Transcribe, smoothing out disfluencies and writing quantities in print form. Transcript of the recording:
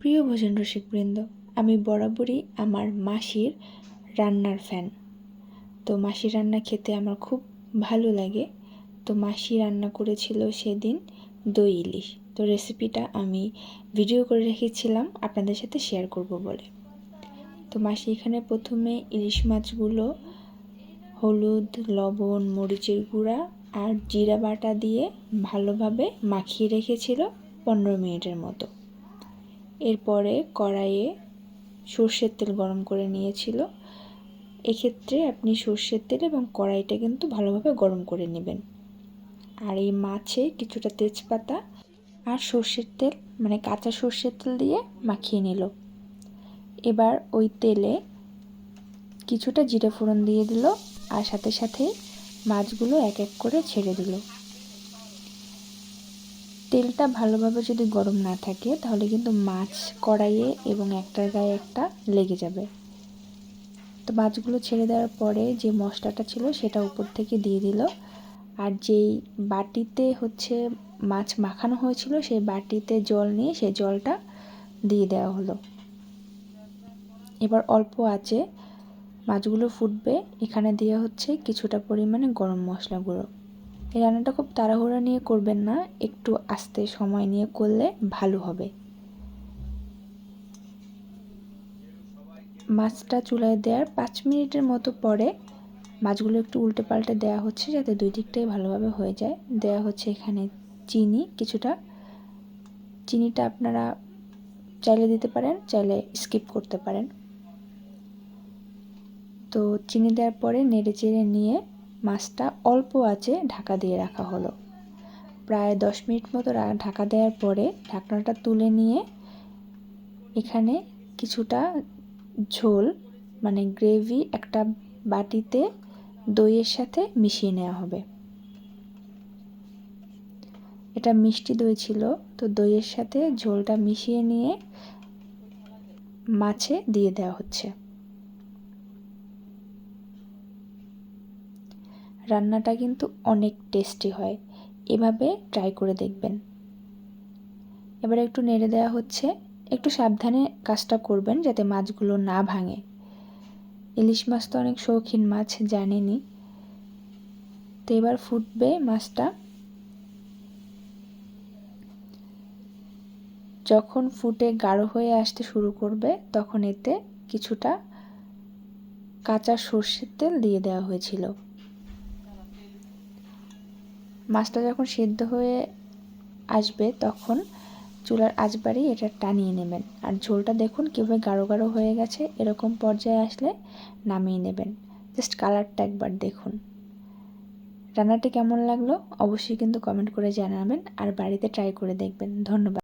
প্রিয় ভোজন রসিকবৃন্দ, আমি বরাবরই আমার মাসির রান্নার ফ্যান। তো মাসির রান্না খেতে আমার খুব ভালো লাগে। তো মাসি রান্না করেছিল সেদিন দই ইলিশ। তো রেসিপিটা আমি ভিডিও করে রেখেছিলাম আপনাদের সাথে শেয়ার করব বলে। তো মাসি এখানে প্রথমে ইলিশ মাছগুলো হলুদ, লবণ, মরিচের গুঁড়া আর জিরা বাটা দিয়ে ভালোভাবে মাখিয়ে রেখেছিল 15 মিনিটের মতো। এরপরে কড়াইয়ে সর্ষের তেল গরম করে নিয়েছিল। এক্ষেত্রে আপনি সর্ষের তেল এবং কড়াইটা কিন্তু ভালোভাবে গরম করে নেবেন। আর এই মাছে কিছুটা তেজপাতা আর সর্ষের তেল মানে কাঁচা সর্ষের তেল দিয়ে মাখিয়ে নিল। এবার ওই তেলে কিছুটা জিরে ফোড়ন দিয়ে দিল আর সাথে সাথে মাছগুলো এক এক করে ছেড়ে দিল। তেলটা ভালোভাবে যদি গরম না থাকে তাহলে কিন্তু মাছ কড়াইয়ে এবং একটার গায়ে একটা লেগে যাবে। তো মাছগুলো ছেড়ে দেওয়ার পরে যে মশলাটা ছিল সেটা উপর থেকে দিয়ে দিল। আর যেই বাটিতে মাছ মাখানো হয়েছিল সেই বাটিতে জল নিয়ে সেই জলটা দিয়ে দেওয়া হলো। এবার অল্প আঁচে মাছগুলো ফুটবে। এখানে দেওয়া হচ্ছে কিছুটা পরিমাণে গরম মশলা গুঁড়ো। এই রান্নাটা খুব তাড়াহুড়া নিয়ে করবেন না, একটু আস্তে সময় নিয়ে করলে ভালো হবে। মাছটা চুলায় দেওয়ার 5 মিনিটের মতো পরে মাছগুলো একটু উল্টে পাল্টে দেওয়া হচ্ছে যাতে দুই দিকটাই ভালোভাবে হয়ে যায়। দেওয়া হচ্ছে এখানে চিনি কিছুটা। চিনিটা আপনারা চাইলে দিতে পারেন, চাইলে স্কিপ করতে পারেন। তো চিনি দেওয়ার পরে নেড়ে চেড়ে নিয়ে মাছটা অল্প আঁচে ঢাকা দিয়ে রাখা হলো। প্রায় 10 মিনিট মতো ঢাকা দেওয়ার পরে ঢাকনাটা তুলে নিয়ে এখানে কিছুটা ঝোল মানে গ্রেভি একটা বাটিতে দইয়ের সাথে মিশিয়ে নেওয়া হবে। এটা মিষ্টি দই ছিল, তো দইয়ের সাথে ঝোলটা মিশিয়ে নিয়ে মাছে দিয়ে দেওয়া হচ্ছে। রান্নাটা কিন্তু অনেক টেস্টি হয়, এভাবে ট্রাই করে দেখবেন। এবার একটু নেড়ে দেওয়া হচ্ছে। একটু সাবধানে কাজটা করবেন যাতে মাছগুলো না ভাঙে। ইলিশ মাছ তো অনেক শৌখিন মাছ, জানেনই। তো এবার ফুটবে মাছটা। যখন ফুটে গাঢ় হয়ে আসতে শুরু করবে তখন এতে কিছুটা কাঁচা সর্ষের তেল দিয়ে দেওয়া হয়েছিল। মাছটা যখন সিদ্ধ হয়ে আসবে তখন চুলার আঁচ বাড়িয়ে এটা টানিয়ে নেবেন। আর ঝোলটা দেখুন কীভাবে গাঢ় গাঢ় হয়ে গেছে। এরকম পর্যায়ে আসলে নামিয়ে নেবেন। জাস্ট কালারটা একবার দেখুন। রান্নাটি কেমন লাগলো অবশ্যই কিন্তু কমেন্ট করে জানাবেন আর বাড়িতে ট্রাই করে দেখবেন। ধন্যবাদ।